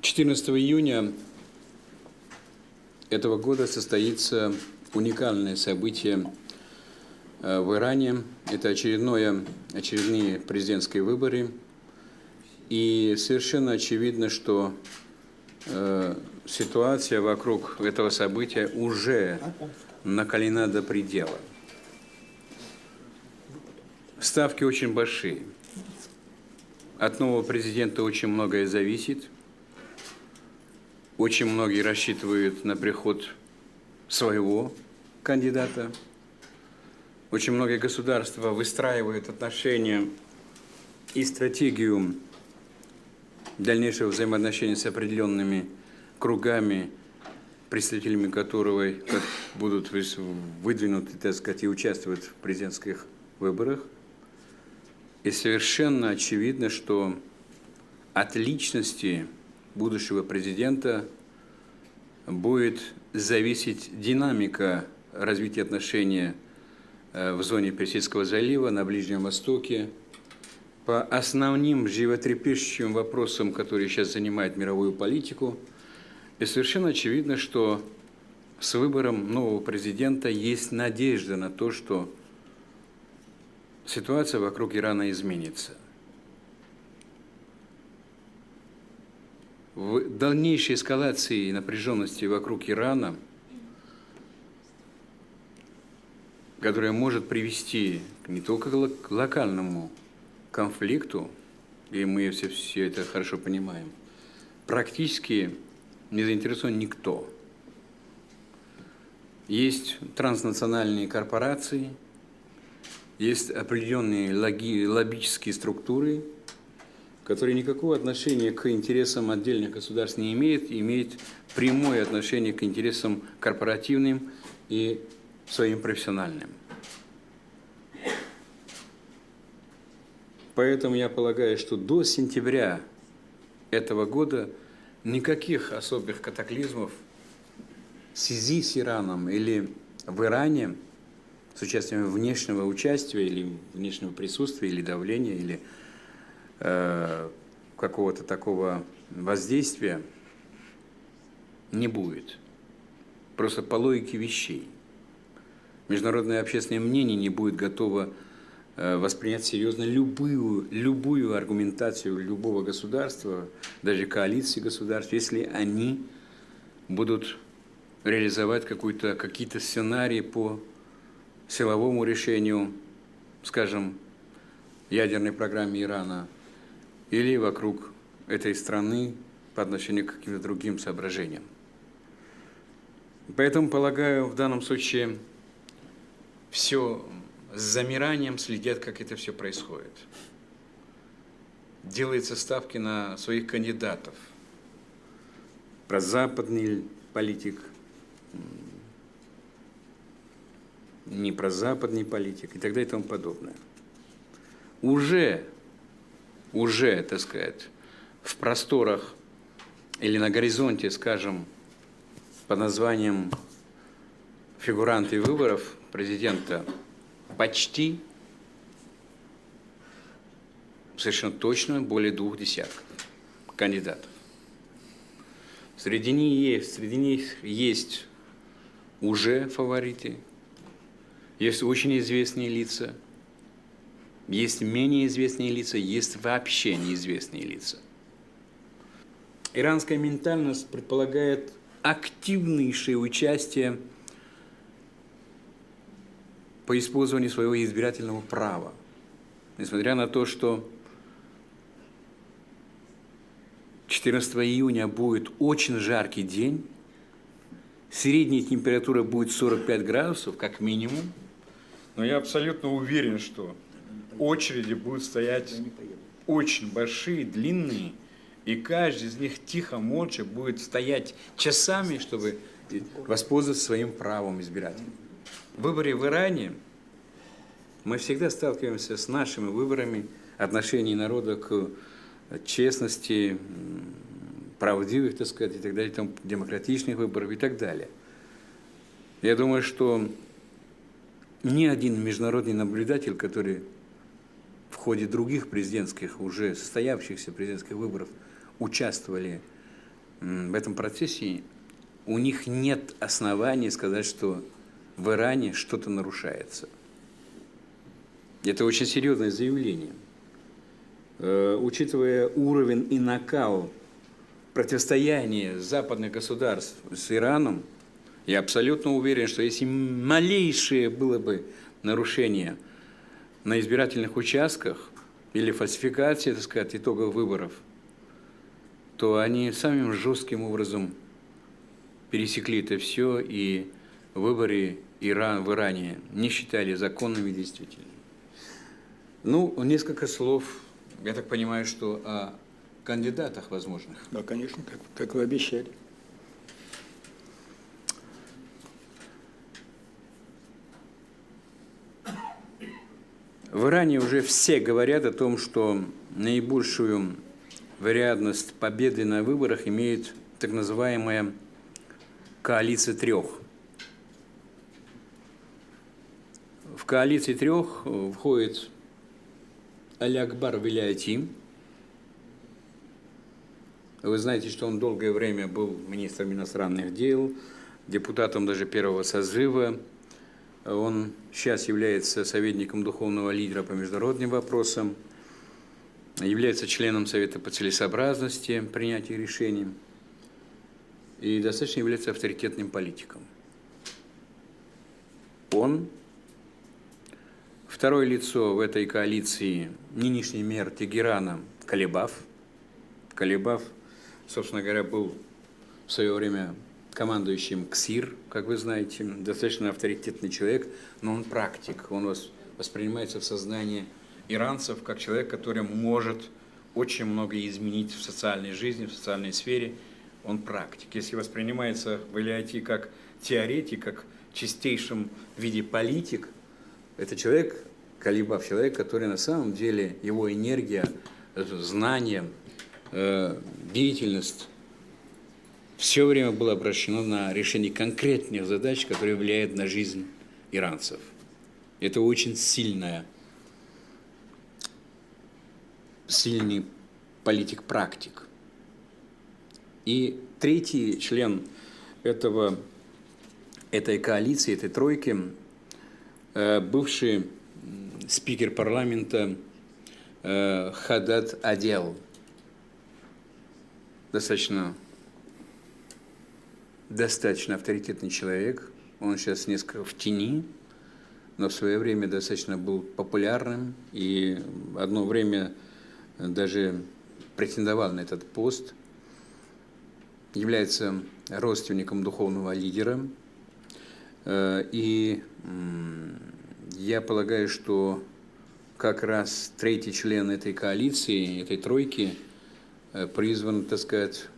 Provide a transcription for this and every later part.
14 июня этого года состоится уникальное событие в Иране. Это очередные президентские выборы. И совершенно очевидно, что ситуация вокруг этого события уже накалена до предела. Ставки очень большие. От нового президента очень многое зависит. Очень многие рассчитывают на приход своего кандидата. Очень многие государства выстраивают отношения и стратегию дальнейшего взаимоотношения с определенными кругами, представителями которого будут выдвинуты, так сказать, и участвовать в президентских выборах. И совершенно очевидно, что от личности будущего президента будет зависеть динамика развития отношений в зоне Персидского залива, на Ближнем Востоке, по основным животрепещущим вопросам, которые сейчас занимают мировую политику. И совершенно очевидно, что с выбором нового президента есть надежда на то, что ситуация вокруг Ирана изменится. В дальнейшей эскалации напряженности вокруг Ирана, которая может привести не только к локальному конфликту, и мы все это хорошо понимаем, практически не заинтересован никто. Есть транснациональные корпорации, есть определенные лоббические структуры, которые никакого отношения к интересам отдельных государств не имеют прямое отношение к интересам корпоративным и своим профессиональным. Поэтому я полагаю, что до сентября этого года никаких особых катаклизмов в связи с Ираном или в Иране с участием внешнего участия или внешнего присутствия или давления или какого-то такого воздействия не будет. Просто по логике вещей. Международное общественное мнение не будет готово воспринять серьезно любую аргументацию любого государства, даже коалиции государств, если они будут реализовать какие-то сценарии по силовому решению, скажем, ядерной программе Ирана, или вокруг этой страны по отношению к каким-то другим соображениям. Поэтому, полагаю, в данном случае все с замиранием следят, как это все происходит. Делаются ставки на своих кандидатов. Прозападный политик, непрозападный политик и так далее и тому подобное. Уже, так сказать, в просторах или на горизонте, скажем, под названием фигуранты выборов президента почти, совершенно точно, более 2 десятков кандидатов. Среди них есть уже фавориты, есть очень известные лица, есть менее известные лица, есть вообще неизвестные лица. Иранская ментальность предполагает активнейшее участие по использованию своего избирательного права. Несмотря на то, что 14 июня будет очень жаркий день, средняя температура будет 45 градусов, как минимум, но я абсолютно уверен, что очереди будут стоять очень большие, длинные, и каждый из них тихо, молча будет стоять часами, чтобы воспользоваться своим правом избирательным. В выборе в Иране мы всегда сталкиваемся с нашими выборами отношений народа к честности, правдивых, так сказать, и так далее, там, демократичных выборов и так далее. Я думаю, что ни один международный наблюдатель, который в ходе других президентских, уже состоявшихся президентских выборов участвовали в этом процессе у них нет оснований сказать, что в Иране что-то нарушается. Это очень серьезное заявление. Учитывая уровень и накал противостояния западных государств с Ираном, я абсолютно уверен, что если малейшее было бы нарушение на избирательных участках или фальсификация, так сказать, итогов выборов, то они самым жестким образом пересекли это все, и выборы в Иране не считали законными и действительными. Ну, несколько слов, я так понимаю, что о кандидатах возможных. Да, конечно, как вы обещали. В Иране уже все говорят о том, что наибольшую вероятность победы на выборах имеет так называемая коалиция трех. В коалиции трех входит Али Акбар Вилаяти. Вы знаете, что он долгое время был министром иностранных дел, депутатом даже первого созыва. Он сейчас является советником духовного лидера по международным вопросам, является членом Совета по целесообразности принятия решений и достаточно является авторитетным политиком. Он, второе лицо в этой коалиции, нынешний мэр Тегерана Калибаф. Калибаф, собственно говоря, был в свое время командующим КСИР, как вы знаете, достаточно авторитетный человек, но он практик, он воспринимается в сознании иранцев как человек, который может очень многое изменить в социальной жизни, в социальной сфере, он практик. Если воспринимается Вилаяти как теоретик, как в чистейшем виде политик, это человек, Калибаф, человек, который на самом деле, его энергия, знания, деятельность, все время было обращено на решение конкретных задач, которые влияют на жизнь иранцев. Это очень сильный политик-практик. И третий член этой коалиции, этой тройки, бывший спикер парламента Хадад Адел, достаточно авторитетный человек, он сейчас несколько в тени, но в свое время достаточно был популярным и одно время даже претендовал на этот пост, является родственником духовного лидера. И я полагаю, что как раз третий член этой коалиции, этой тройки, призван, так сказать,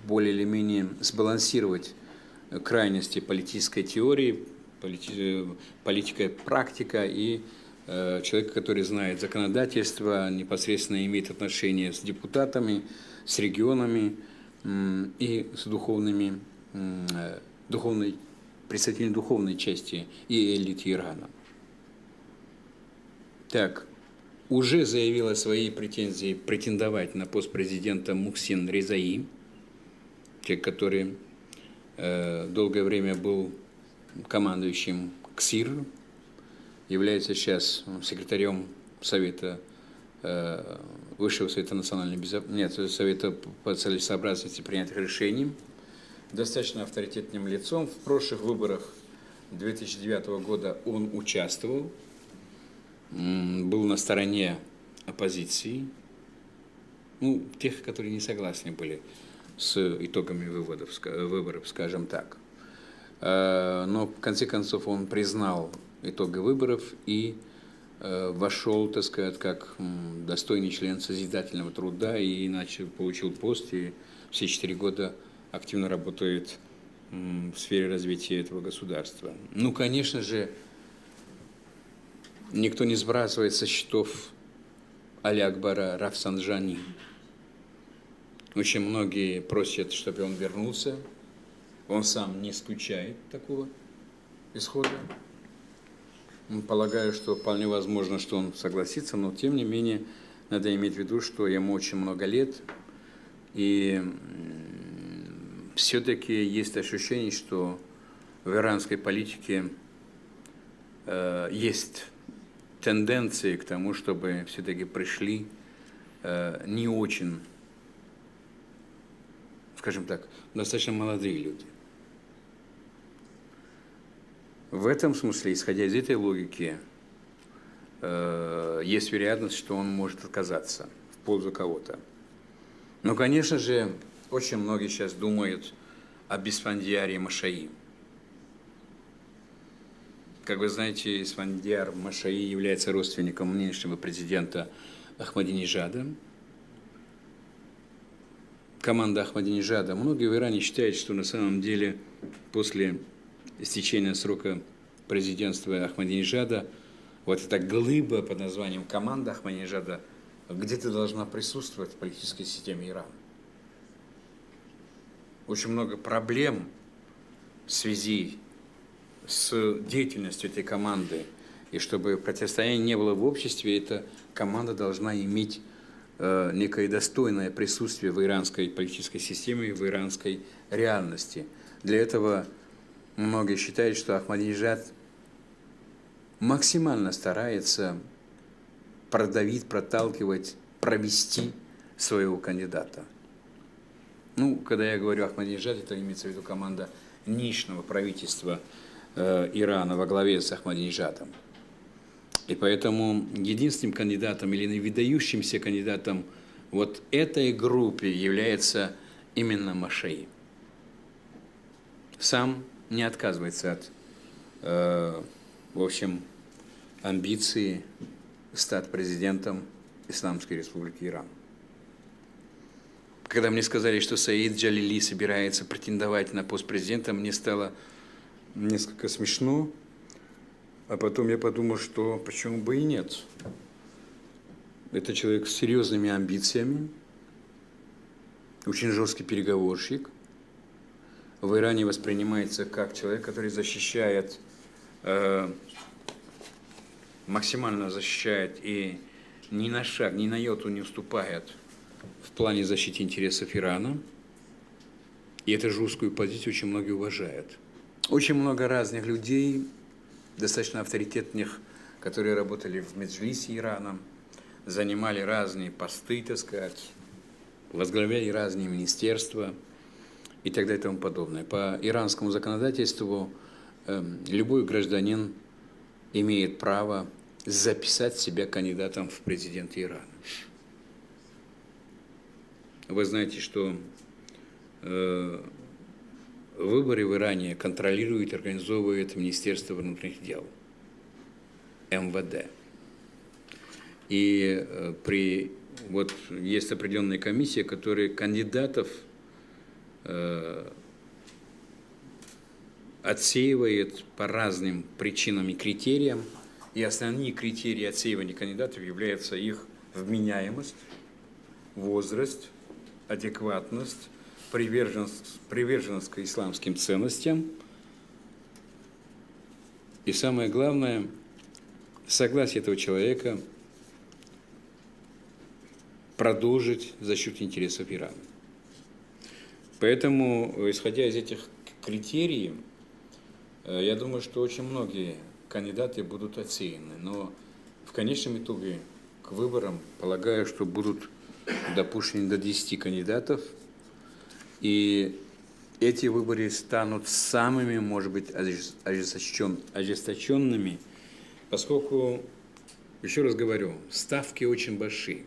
более или менее сбалансировать крайности политической теории, политика практика и человека, который знает законодательство, непосредственно имеет отношение с депутатами, с регионами и с представителями духовной части и элиты Ирана. Так, уже заявила свои претензии претендовать на пост президента Мухсин Резаи, человек, который долгое время был командующим КСИР, является сейчас секретарем Совета Высшего Совета национальной безопасности, Совета по целесообразности принятых решений, достаточно авторитетным лицом. В прошлых выборах 2009 года он участвовал, был на стороне оппозиции, ну, тех, которые не согласны были с итогами выборов, скажем так. Но в конце концов он признал итоги выборов и вошел, так сказать, как достойный член созидательного труда и иначе получил пост, и все 4 года активно работает в сфере развития этого государства. Ну, конечно же, никто не сбрасывает со счетов Али Акбара Рафсанджани. Очень многие просят, чтобы он вернулся. Он сам не исключает такого исхода. Полагаю, что вполне возможно, что он согласится, но тем не менее надо иметь в виду, что ему очень много лет, и все-таки есть ощущение, что в иранской политике есть тенденции к тому, чтобы все-таки пришли не очень, скажем так, достаточно молодые люди. В этом смысле, исходя из этой логики, есть вероятность, что он может отказаться в пользу кого-то. Но, конечно же, очень многие сейчас думают об Исфандияре Машаи. Как вы знаете, Исфандияр Машаи является родственником нынешнего президента Ахмадинежада. Команда Ахмадинежада. Многие в Иране считают, что на самом деле после истечения срока президентства Ахмадинежада вот эта глыба под названием команда Ахмадинежада где-то должна присутствовать в политической системе Ирана. Очень много проблем в связи с деятельностью этой команды. И чтобы противостояния не было в обществе, эта команда должна иметь некое достойное присутствие в иранской политической системе, в иранской реальности. Для этого многие считают, что Ахмадинежад максимально старается продавить, проталкивать, провести своего кандидата. Ну, когда я говорю Ахмадинежад, это имеется в виду команда нынешнего правительства Ирана во главе с Ахмадинежадом. И поэтому единственным кандидатом или выдающимся кандидатом вот этой группе является именно Машаи. Сам не отказывается от, в общем, амбиции стать президентом Исламской Республики Иран. Когда мне сказали, что Саид Джалили собирается претендовать на пост президента, мне стало несколько смешно, а потом я подумал, что почему бы и нет. Это человек с серьезными амбициями, очень жесткий переговорщик. В Иране воспринимается как человек, который защищает, максимально защищает и ни на шаг, ни на йоту не уступает в плане защиты интересов Ирана. И эту жесткую позицию очень многие уважают. Очень много разных людей, достаточно авторитетных, которые работали в Меджлисе Ирана, занимали разные посты, так сказать, возглавляли разные министерства и так далее и тому подобное. По иранскому законодательству любой гражданин имеет право записать себя кандидатом в президенты Ирана. Вы знаете, что выборы в Иране контролирует и организовывает Министерство внутренних дел, МВД. И вот есть определенная комиссия, которая кандидатов отсеивает по разным причинам и критериям. И основные критерии отсеивания кандидатов являются их вменяемость, возраст, адекватность, приверженность к исламским ценностям и, самое главное, согласие этого человека продолжить защиту интересов Ирана. Поэтому, исходя из этих критериев, я думаю, что очень многие кандидаты будут отсеяны. Но в конечном итоге к выборам, полагаю, что будут допущены до 10 кандидатов. И эти выборы станут самыми, может быть, ожесточенными, поскольку, еще раз говорю, ставки очень большие.